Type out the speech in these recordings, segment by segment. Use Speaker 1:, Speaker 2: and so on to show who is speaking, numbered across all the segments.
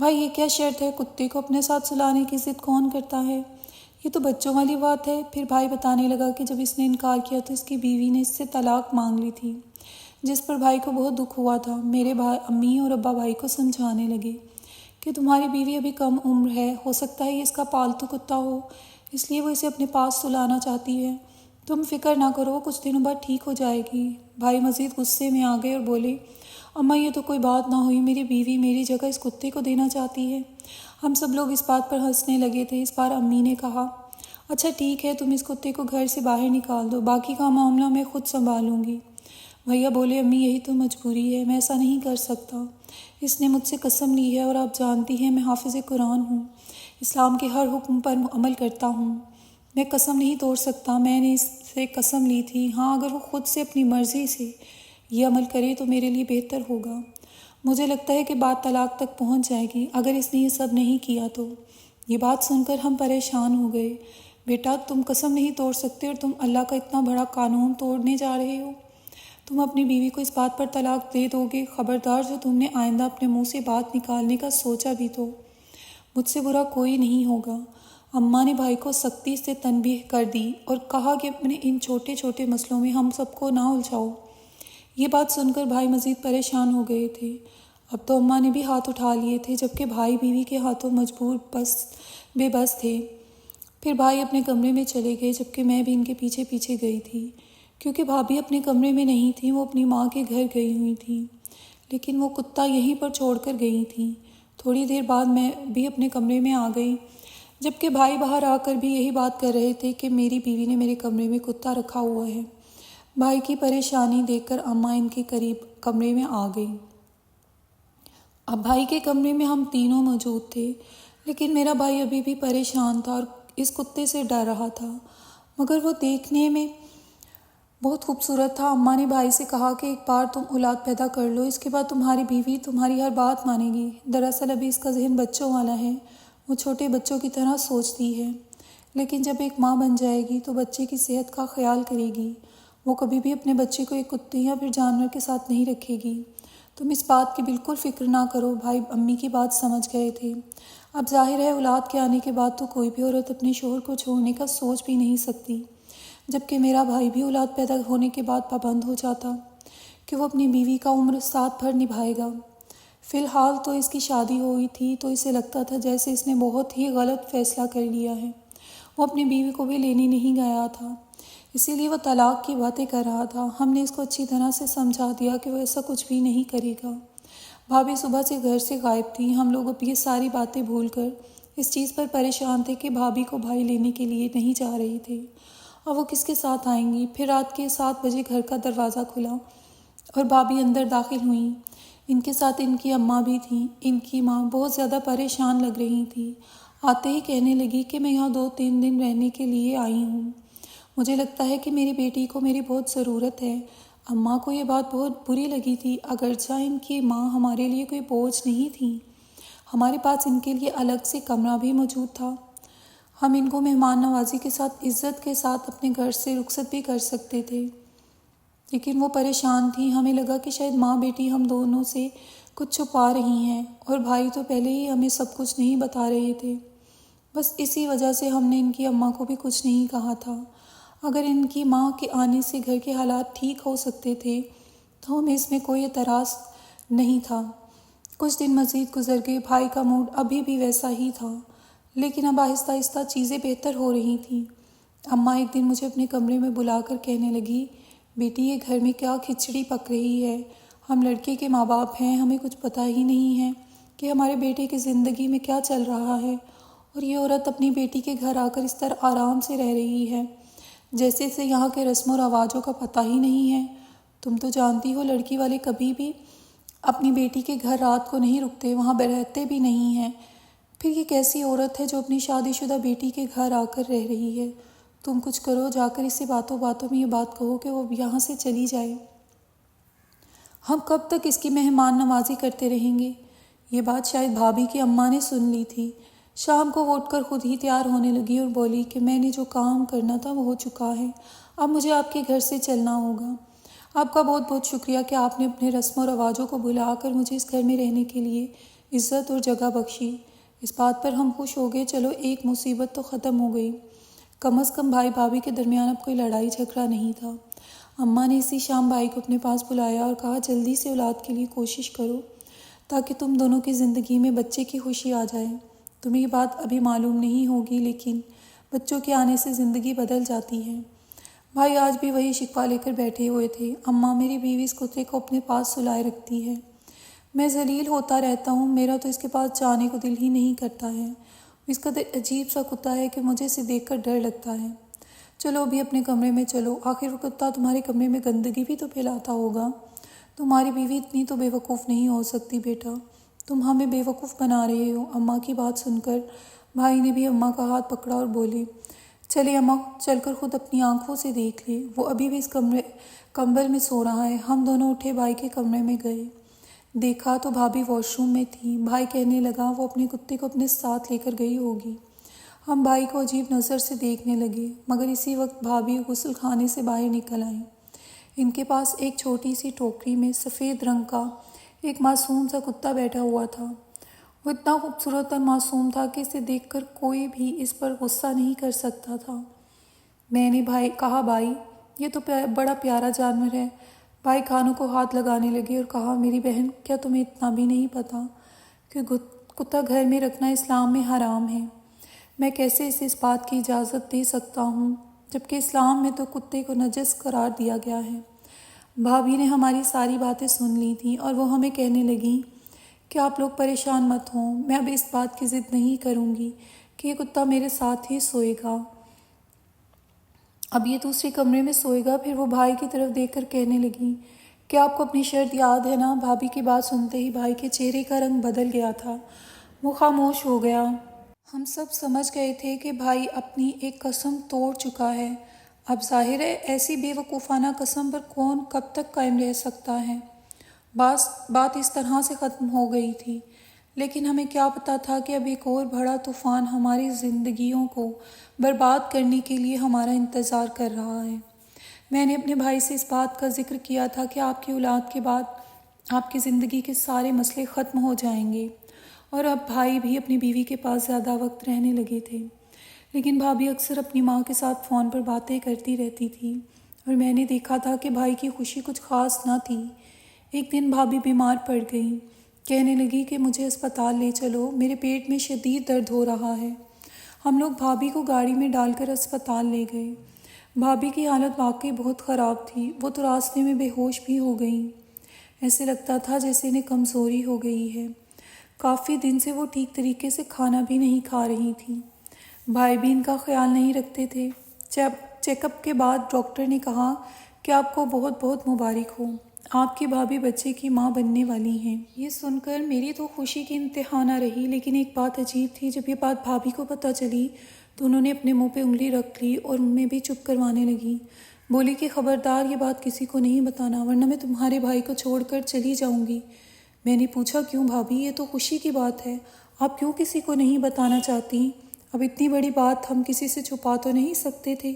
Speaker 1: بھائی یہ کیا شرط ہے، کتے کو اپنے ساتھ سلانے کی ضد کون کرتا ہے؟ یہ تو بچوں والی بات ہے۔ پھر بھائی بتانے لگا کہ جب اس نے انکار کیا تو اس کی بیوی نے اس سے طلاق مانگ لی تھی، جس پر بھائی کو بہت دکھ ہوا تھا۔ میرے امی اور ابا بھائی کو سمجھانے لگے کہ تمہاری بیوی ابھی کم عمر ہے، ہو سکتا ہے یہ اس کا پالتو کتا ہو، اس لیے وہ اسے اپنے پاس سلانا چاہتی ہے۔ تم فکر نہ کرو، کچھ دنوں بعد ٹھیک ہو جائے گی۔ بھائی مزید غصے میں آ گئے اور بولے، اماں یہ تو کوئی بات نہ ہوئی، میری بیوی میری جگہ اس کتے کو دینا چاہتی ہے۔ ہم سب لوگ اس بات پر ہنسنے لگے تھے۔ اس بار امی نے کہا، اچھا ٹھیک ہے، تم اس کتے کو گھر سے باہر نکال دو، باقی کا معاملہ میں خود سنبھالوں گی۔ بھیا بولے، امی یہی تو مجبوری ہے، میں ایسا نہیں کر سکتا۔ اس نے مجھ سے قسم لی ہے اور آپ جانتی ہیں میں حافظ قرآن ہوں، اسلام کے ہر حکم پر عمل کرتا ہوں، میں قسم نہیں توڑ سکتا۔ میں نے اس سے قسم لی تھی، ہاں اگر وہ خود سے اپنی مرضی سے یہ عمل کرے تو میرے لیے بہتر ہوگا۔ مجھے لگتا ہے کہ بات طلاق تک پہنچ جائے گی اگر اس نے یہ سب نہیں کیا تو۔ یہ بات سن کر ہم پریشان ہو گئے۔ بیٹا تم قسم نہیں توڑ سکتے اور تم اللہ کا اتنا بڑا قانون توڑنے جا رہے ہو؟ تم اپنی بیوی کو اس بات پر طلاق دے دو گے؟ خبردار جو تم نے آئندہ اپنے منہ سے بات نکالنے کا سوچا بھی تو مجھ سے برا کوئی نہیں ہوگا۔ اماں نے بھائی کو سختی سے تنبیہ کر دی اور کہا کہ اپنے ان چھوٹے چھوٹے مسئلوں میں ہم سب کو نہ الجھاؤ۔ یہ بات سن کر بھائی مزید پریشان ہو گئے تھے۔ اب تو اماں نے بھی ہاتھ اٹھا لیے تھے، جبکہ بھائی بیوی کے ہاتھوں مجبور بے بس تھے۔ پھر بھائی اپنے کمرے میں چلے گئے، جبکہ میں بھی ان کے پیچھے پیچھے گئی تھی، کیونکہ بھابھی اپنے کمرے میں نہیں تھیں، وہ اپنی ماں کے گھر گئی ہوئی تھیں، لیکن وہ کتا یہیں پر چھوڑ کر گئی تھیں۔ تھوڑی دیر بعد میں بھی اپنے کمرے میں آ گئی، جبکہ بھائی باہر آ کر بھی یہی بات کر رہے تھے کہ میری بیوی نے میرے کمرے میں کتا رکھا ہوا ہے۔ بھائی کی پریشانی دیکھ کر اماں ان کے قریب کمرے میں آ گئی۔ اب بھائی کے کمرے میں ہم تینوں موجود تھے، لیکن میرا بھائی ابھی بھی پریشان تھا اور اس کتے سے ڈر رہا تھا، مگر وہ دیکھنے میں بہت خوبصورت تھا۔ اماں نے بھائی سے کہا کہ ایک بار تم اولاد پیدا کر لو، اس کے بعد تمہاری بیوی تمہاری ہر بات مانے گی۔ دراصل ابھی اس کا ذہن بچوں والا ہے، وہ چھوٹے بچوں کی طرح سوچتی ہے، لیکن جب ایک ماں بن جائے گی تو بچے کی صحت کا خیال کرے گی، وہ کبھی بھی اپنے بچے کو ایک کتے یا پھر جانور کے ساتھ نہیں رکھے گی۔ تم اس بات کی بالکل فکر نہ کرو۔ بھائی امی کی بات سمجھ گئے تھے۔ اب ظاہر ہے اولاد کے آنے کے بعد تو کوئی بھی عورت اپنے شوہر کو چھوڑنے کا سوچ بھی نہیں سکتی، جبکہ میرا بھائی بھی اولاد پیدا ہونے کے بعد پابند ہو جاتا کہ وہ اپنی بیوی کا عمر ساتھ بھر نبھائے گا۔ فی الحال تو اس کی شادی ہوئی تھی تو اسے لگتا تھا جیسے اس نے بہت ہی غلط فیصلہ کر لیا ہے۔ وہ اپنی بیوی کو بھی لینے نہیں گیا تھا، اسی لیے وہ طلاق کی باتیں کر رہا تھا۔ ہم نے اس کو اچھی طرح سے سمجھا دیا کہ وہ ایسا کچھ بھی نہیں کرے گا۔ بھابھی صبح سے گھر سے غائب تھی۔ ہم لوگ اب یہ ساری باتیں بھول کر اس چیز پر پریشان تھے کہ بھابھی کو بھائی لینے کے لیے نہیں جا رہے تھے، اور وہ کس کے ساتھ آئیں گی۔ پھر رات کے 7 بجے گھر کا دروازہ کھلا اور بھابھی اندر داخل ہوئیں۔ ان کے ساتھ ان کی اماں بھی تھیں۔ ان کی ماں بہت زیادہ پریشان لگ رہی تھی۔ آتے ہی کہنے لگی کہ میں یہاں 2-3 دن رہنے کے لیے آئی ہوں، مجھے لگتا ہے کہ میری بیٹی کو میری بہت ضرورت ہے۔ اماں کو یہ بات بہت بری لگی تھی، اگرچہ ان کی ماں ہمارے لیے کوئی بوجھ نہیں تھی، ہمارے پاس ان کے لیے الگ سے کمرہ بھی موجود تھا، ہم ان کو مہمان نوازی کے ساتھ عزت کے ساتھ اپنے گھر سے رخصت بھی کر سکتے تھے، لیکن وہ پریشان تھی۔ ہمیں لگا کہ شاید ماں بیٹی ہم دونوں سے کچھ چھپا رہی ہیں، اور بھائی تو پہلے ہی ہمیں سب کچھ نہیں بتا رہے تھے، بس اسی وجہ سے ہم نے ان کی اماں کو بھی کچھ نہیں کہا تھا۔ اگر ان کی ماں کے آنے سے گھر کے حالات ٹھیک ہو سکتے تھے تو ہمیں اس میں کوئی اعتراض نہیں تھا۔ کچھ دن مزید گزر گئے، بھائی کا موڈ ابھی بھی ویسا ہی تھا، لیکن اب آہستہ آہستہ چیزیں بہتر ہو رہی تھیں۔ اماں ایک دن مجھے اپنے کمرے میں بلا کر کہنے لگی، بیٹی یہ گھر میں کیا کھچڑی پک رہی ہے، ہم لڑکے کے ماں باپ ہیں، ہمیں کچھ پتہ ہی نہیں ہے کہ ہمارے بیٹے کی زندگی میں کیا چل رہا ہے، اور یہ عورت اپنی بیٹی کے گھر آ کر اس طرح آرام سے رہ رہی ہے جیسے اسے یہاں کے رسم و رواجوں کا پتہ ہی نہیں ہے۔ تم تو جانتی ہو لڑکی والے کبھی بھی اپنی بیٹی کے گھر رات کو نہیں رکتے، وہاں رہتے بھی نہیں ہیں، پھر یہ کیسی عورت ہے جو اپنی شادی شدہ بیٹی کے گھر آ کر رہ رہی ہے؟ تم کچھ کرو، جا کر اسے باتوں باتوں میں یہ بات کہو کہ وہ یہاں سے چلی جائے، ہم کب تک اس کی مہمان نوازی کرتے رہیں گے؟ یہ بات شاید بھابھی کی اماں نے سن لی تھی۔ شام کو وہ اٹھ کر خود ہی تیار ہونے لگی اور بولی کہ میں نے جو کام کرنا تھا وہ ہو چکا ہے، اب مجھے آپ کے گھر سے چلنا ہوگا۔ آپ کا بہت بہت شکریہ کہ آپ نے اپنے رسم و رواجوں کو بھلا کر مجھے اس گھر میں رہنے کے لیے عزت اور جگہ بخشی۔ اس بات پر ہم خوش ہو گئے، چلو ایک مصیبت تو ختم ہو گئی، کم از کم بھائی بھابھی کے درمیان اب کوئی لڑائی جھگڑا نہیں تھا۔ اماں نے اسی شام بھائی کو اپنے پاس بلایا اور کہا جلدی سے اولاد کے لیے کوشش کرو تاکہ تم دونوں کی زندگی میں بچے کی خوشی آ جائے۔ تمہیں یہ بات ابھی معلوم نہیں ہوگی لیکن بچوں کے آنے سے زندگی بدل جاتی ہے۔ بھائی آج بھی وہی شکوہ لے کر بیٹھے ہوئے تھے، اماں میری بیوی اس کتے کو اپنے پاس سلائے رکھتی ہے، میں ذلیل ہوتا رہتا ہوں، میرا تو اس کے پاس جانے کو دل ہی نہیں کرتا ہے، اس کا عجیب سا کتا ہے کہ مجھے اسے دیکھ کر ڈر لگتا ہے۔ چلو ابھی اپنے کمرے میں چلو، آخر وہ کتا تمہارے کمرے میں گندگی بھی تو پھیلاتا ہوگا۔ تمہاری بیوی اتنی تو بیوقوف نہیں ہو سکتی بیٹا، تم ہمیں بیوقوف بنا رہے ہو۔ اماں کی بات سن کر بھائی نے بھی اماں کا ہاتھ پکڑا اور بولے چلے اماں، چل کر خود اپنی آنکھوں سے دیکھ لے، وہ ابھی بھی اس کمبل میں سو رہا ہے۔ ہم دونوں اٹھے بھائی کے کمرے میں گئے، دیکھا تو بھابھی واش روم میں تھی۔ بھائی کہنے لگا وہ اپنے کتے کو اپنے ساتھ لے کر گئی ہوگی۔ ہم بھائی کو عجیب نظر سے دیکھنے لگے، مگر اسی وقت بھابھی غسل خانے سے باہر نکل آئیں۔ ان کے پاس ایک چھوٹی سی ٹوکری میں سفید رنگ کا ایک معصوم سا کتا بیٹھا ہوا تھا۔ وہ اتنا خوبصورت اور معصوم تھا کہ اسے دیکھ کر کوئی بھی اس پر غصہ نہیں کر سکتا تھا۔ میں نے کہا بھائی یہ تو بڑا پیارا جانور ہے۔ بھائی کانوں کو ہاتھ لگانے لگے اور کہا میری بہن کیا تمہیں اتنا بھی نہیں پتا کہ کتا گھر میں رکھنا اسلام میں حرام ہے؟ میں کیسے اسے اس بات کی اجازت دے سکتا ہوں جبکہ اسلام میں تو کتے کو نجس قرار دیا گیا ہے۔ بھابھی نے ہماری ساری باتیں سن لی تھیں اور وہ ہمیں کہنے لگیں کہ آپ لوگ پریشان مت ہوں، میں اب اس بات کی ضد نہیں کروں گی کہ یہ کتا میرے ساتھ ہی سوئے گا، اب یہ دوسرے کمرے میں سوئے گا۔ پھر وہ بھائی کی طرف دیکھ کر کہنے لگیں کیا آپ کو اپنی شرط یاد ہے نا؟ بھابھی کی بات سنتے ہی بھائی کے چہرے کا رنگ بدل گیا تھا، وہ خاموش ہو گیا۔ ہم سب سمجھ گئے تھے کہ بھائی اپنی ایک قسم توڑ چکا ہے، اب ظاہر ہے ایسی بے وقوفانہ قسم پر کون کب تک قائم رہ سکتا ہے۔ بات اس طرح سے ختم ہو گئی تھی، لیکن ہمیں کیا پتا تھا کہ اب ایک اور بڑا طوفان ہماری زندگیوں کو برباد کرنے کے لیے ہمارا انتظار کر رہا ہے۔ میں نے اپنے بھائی سے اس بات کا ذکر کیا تھا کہ آپ کی اولاد کے بعد آپ کی زندگی کے سارے مسئلے ختم ہو جائیں گے، اور اب بھائی بھی اپنی بیوی کے پاس زیادہ وقت رہنے لگے تھے، لیکن بھابھی اکثر اپنی ماں کے ساتھ فون پر باتیں کرتی رہتی تھی اور میں نے دیکھا تھا کہ بھائی کی خوشی کچھ خاص نہ تھی۔ ایک دن بھابھی بیمار پڑ گئی، کہنے لگی کہ مجھے اسپتال لے چلو، میرے پیٹ میں شدید درد ہو رہا ہے۔ ہم لوگ بھابھی کو گاڑی میں ڈال کر اسپتال لے گئے۔ بھابھی کی حالت واقعی بہت خراب تھی، وہ تو راستے میں بے ہوش بھی ہو گئیں، ایسے لگتا تھا جیسے انہیں کمزوری ہو گئی ہے۔ کافی دن سے وہ ٹھیک طریقے سے کھانا بھی نہیں کھا رہی تھیں۔ بھائی بھی ان کا خیال نہیں رکھتے تھے۔ چیک اپ کے بعد ڈاکٹر نے کہا کہ آپ کو بہت بہت مبارک ہو، آپ کی بھابھی بچے کی ماں بننے والی ہیں۔ یہ سن کر میری تو خوشی کی انتہا نہ رہی، لیکن ایک بات عجیب تھی، جب یہ بات بھابھی کو پتہ چلی تو انہوں نے اپنے منہ پہ انگلی رکھ لی اور میں بھی چپ کروانے لگی، بولی کہ خبردار یہ بات کسی کو نہیں بتانا ورنہ میں تمہارے بھائی کو چھوڑ کر چلی جاؤں گی۔ میں نے پوچھا کیوں بھابھی، یہ تو خوشی کی بات ہے، آپ کیوں کسی کو نہیں بتانا چاہتی؟ اب اتنی بڑی بات ہم کسی سے چھپا تو نہیں سکتے تھے۔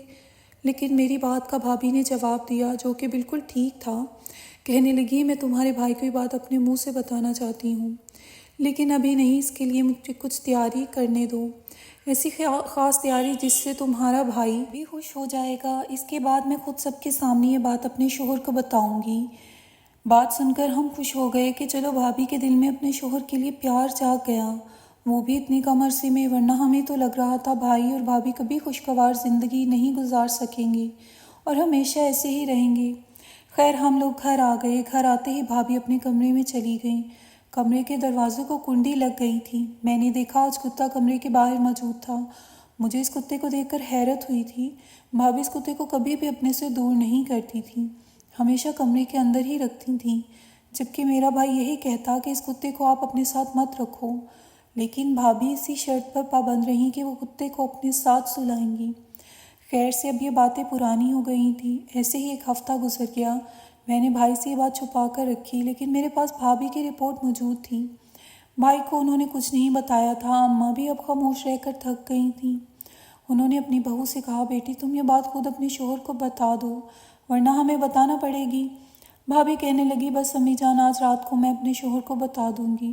Speaker 1: لیکن میری بات کا بھابھی نے جواب دیا جو کہ بالکل ٹھیک تھا، کہنے لگی میں تمہارے بھائی کو یہ بات اپنے منہ سے بتانا چاہتی ہوں، لیکن ابھی نہیں، اس کے لیے مجھے کچھ تیاری کرنے دو، ایسی خاص تیاری جس سے تمہارا بھائی بھی خوش ہو جائے گا، اس کے بعد میں خود سب کے سامنے یہ بات اپنے شوہر کو بتاؤں گی۔ بات سن کر ہم خوش ہو گئے کہ چلو بھابھی کے دل میں اپنے شوہر کے لیے پیار جاگ گیا، وہ بھی اتنی کم عرصے میں، ورنہ ہمیں تو لگ رہا تھا بھائی اور بھابھی کبھی خوشگوار زندگی نہیں گزار سکیں گے اور ہمیشہ ایسے ہی رہیں گے۔ خیر ہم لوگ گھر آ گئے، گھر آتے ہی بھابھی اپنے کمرے میں چلی گئیں، کمرے کے دروازے کو کنڈی لگ گئی تھی۔ میں نے دیکھا آج کتا کمرے کے باہر موجود تھا، مجھے اس کتے کو دیکھ کر حیرت ہوئی تھی، بھابھی اس کتے کو کبھی بھی اپنے سے دور نہیں کرتی تھی، ہمیشہ کمرے کے اندر ہی رکھتی تھیں، جبکہ میرا بھائی یہی کہتا کہ اس کتے کو آپ اپنے ساتھ مت رکھو، لیکن بھابھی اسی شرط پر پابند رہیں کہ وہ کتے کو اپنے ساتھ سلائیں گی۔ خیر سے اب یہ باتیں پرانی ہو گئی تھیں۔ ایسے ہی ایک ہفتہ گزر گیا، میں نے بھائی سے یہ بات چھپا کر رکھی، لیکن میرے پاس بھابھی کی رپورٹ موجود تھی، بھائی کو انہوں نے کچھ نہیں بتایا تھا۔ اماں بھی اب خاموش رہ کر تھک گئی تھیں، انہوں نے اپنی بہو سے کہا بیٹی تم یہ بات خود اپنے شوہر کو بتا دو ورنہ ہمیں بتانا پڑے گی۔ بھابھی کہنے لگی بس امی جان آج رات کو میں اپنے شوہر کو بتا دوں گی۔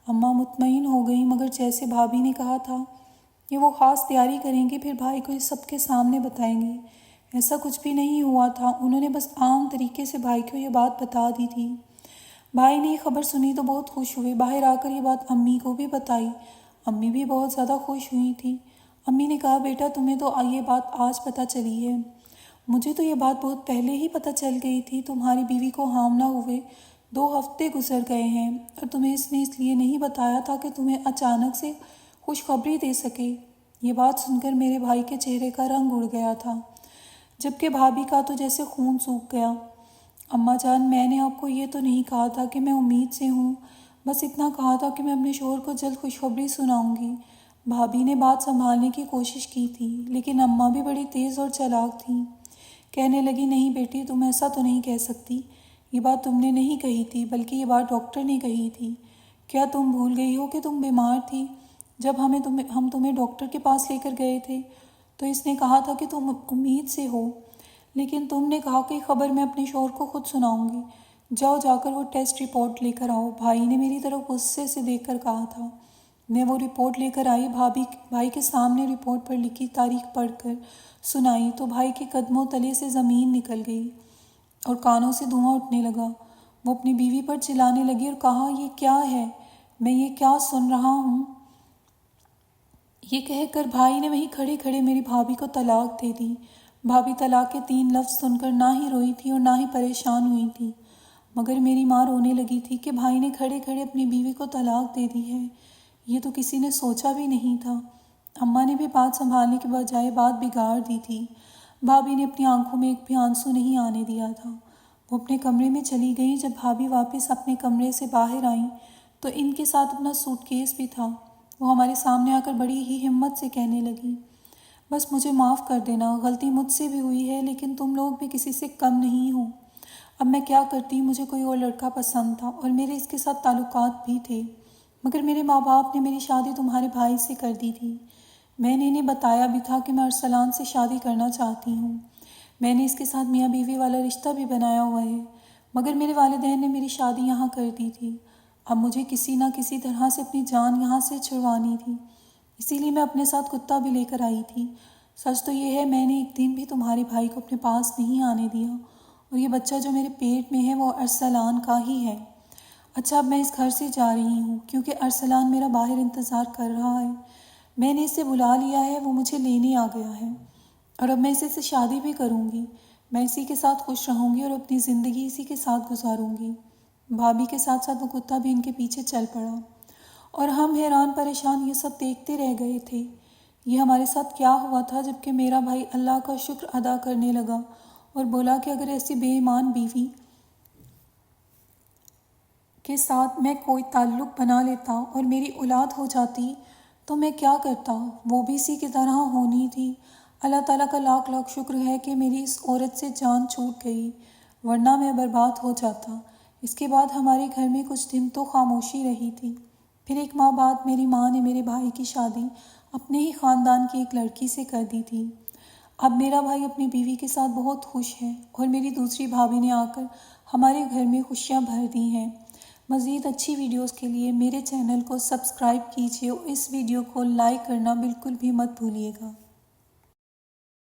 Speaker 1: اماں مطمئن ہو گئیں، مگر جیسے بھابھی نے کہا تھا کہ وہ خاص تیاری کریں گے، پھر بھائی کو سب کے سامنے بتائیں گے، ایسا کچھ بھی نہیں ہوا تھا۔ انہوں نے بس عام طریقے سے بھائی کو یہ بات بتا دی تھی۔ بھائی نے یہ خبر سنی تو بہت خوش ہوئے، باہر آ کر یہ بات امی کو بھی بتائی۔ امی بھی بہت زیادہ خوش ہوئی تھیں۔ امی نے کہا بیٹا تمہیں تو یہ بات آج پتہ چلی ہے، مجھے تو یہ بات بہت پہلے ہی پتہ چل گئی تھی۔ تمہاری بیوی کو حاملہ ہوئے 2 ہفتے گزر گئے ہیں اور تمہیں اس نے اس لیے نہیں بتایا تھا کہ تمہیں اچانک سے خوشخبری دے سکے۔ یہ بات سن کر میرے بھائی کے چہرے کا رنگ اڑ گیا تھا، جبکہ بھابھی کا تو جیسے خون سوکھ گیا۔ اماں جان، میں نے آپ کو یہ تو نہیں کہا تھا کہ میں امید سے ہوں، بس اتنا کہا تھا کہ میں اپنے شوہر کو جلد خوشخبری سناؤں گی۔ بھابھی نے بات سنبھالنے کی کوشش کی تھی، لیکن اماں بھی بڑی تیز اور چالاک تھیں۔ کہنے لگی نہیں بیٹی، تم ایسا تو نہیں کہہ سکتی، یہ بات تم نے نہیں کہی تھی، بلکہ یہ بات ڈاکٹر نے کہی تھی۔ کیا تم بھول گئی ہو کہ تم بیمار تھی جب ہم تمہیں ڈاکٹر کے پاس لے کر گئے تھے؟ تو اس نے کہا تھا کہ تم امید سے ہو، لیکن تم نے کہا کہ خبر میں اپنے شوہر کو خود سناؤں گی، جاؤ جا کر وہ ٹیسٹ رپورٹ لے کر آؤ۔ بھائی نے میری طرف غصے سے دیکھ کر کہا تھا۔ میں وہ رپورٹ لے کر آئی، بھائی کے سامنے رپورٹ پر لکھی تاریخ پڑھ کر سنائی تو بھائی کے قدموں تلے سے زمین نکل گئی اور کانوں سے دھواں اٹھنے لگا۔ وہ اپنی بیوی پر چلانے لگی اور کہا یہ کیا ہے، میں یہ کیا سن رہا ہوں؟ یہ کہہ کر بھائی نے وہیں کھڑے کھڑے میری بھابھی کو طلاق دے دی۔ بھابھی طلاق کے 3 لفظ سن کر نہ ہی روئی تھی اور نہ ہی پریشان ہوئی تھی، مگر میری ماں رونے لگی تھی کہ بھائی نے کھڑے کھڑے اپنی بیوی کو طلاق دے دی ہے، یہ تو کسی نے سوچا بھی نہیں تھا۔ اماں نے بھی بات سنبھالنے کے بجائے بات بگاڑ دی تھی۔ بھابھی نے اپنی آنکھوں میں ایک بھی آنسو نہیں آنے دیا تھا۔ وہ اپنے کمرے میں چلی گئی۔ جب بھابھی واپس اپنے کمرے سے باہر آئیں تو ان کے ساتھ اپنا سوٹ کیس بھی تھا۔ وہ ہمارے سامنے آ کر بڑی ہی ہمت سے کہنے لگی بس مجھے معاف کر دینا، غلطی مجھ سے بھی ہوئی ہے، لیکن تم لوگ بھی کسی سے کم نہیں ہو۔ اب میں کیا کرتی، مجھے کوئی اور لڑکا پسند تھا اور میرے اس کے ساتھ تعلقات بھی تھے، مگر میرے ماں باپ نے میری شادی تمہارے بھائی سے کر دی تھی۔ میں نے انہیں بتایا بھی تھا کہ میں ارسلان سے شادی کرنا چاہتی ہوں۔ میں نے اس کے ساتھ میاں بیوی والا رشتہ بھی بنایا ہوا ہے، مگر میرے والدین نے میری شادی یہاں کر دی تھی۔ اب مجھے کسی نہ کسی طرح سے اپنی جان یہاں سے چھڑوانی تھی، اسی لیے میں اپنے ساتھ کتا بھی لے کر آئی تھی۔ سچ تو یہ ہے میں نے ایک دن بھی تمہارے بھائی کو اپنے پاس نہیں آنے دیا، اور یہ بچہ جو میرے پیٹ میں ہے وہ ارسلان کا ہی ہے۔ اچھا اب میں اس گھر سے جا رہی ہوں کیونکہ ارسلان میرا باہر انتظار کر رہا ہے۔ میں نے اسے بلا لیا ہے، وہ مجھے لینے آ گیا ہے، اور اب میں اسے سے شادی بھی کروں گی۔ میں اسی کے ساتھ خوش رہوں گی اور اپنی زندگی اسی کے ساتھ گزاروں گی۔ بھابھی کے ساتھ ساتھ وہ کتا بھی ان کے پیچھے چل پڑا، اور ہم حیران پریشان یہ سب دیکھتے رہ گئے تھے۔ یہ ہمارے ساتھ کیا ہوا تھا؟ جبکہ میرا بھائی اللہ کا شکر ادا کرنے لگا اور بولا کہ اگر ایسی بے ایمان بیوی کے ساتھ میں کوئی تعلق بنا لیتا اور میری اولاد ہو جاتی تو میں کیا کرتا، وہ بھی اسی کی طرح ہونی تھی۔ اللہ تعالیٰ کا لاکھ لاکھ شکر ہے کہ میری اس عورت سے جان چھوٹ گئی، ورنہ میں برباد ہو جاتا۔ اس کے بعد ہمارے گھر میں کچھ دن تو خاموشی رہی تھی۔ پھر 1 ماہ بعد میری ماں نے میرے بھائی کی شادی اپنے ہی خاندان کی ایک لڑکی سے کر دی تھی۔ اب میرا بھائی اپنی بیوی کے ساتھ بہت خوش ہے، اور میری دوسری بھابھی نے آ کر ہمارے گھر میں خوشیاں بھر دی ہیں۔ مزید اچھی ویڈیوز کے لیے میرے چینل کو سبسکرائب کیجیے اور اس ویڈیو کو لائک کرنا بالکل بھی مت بھولیے گا۔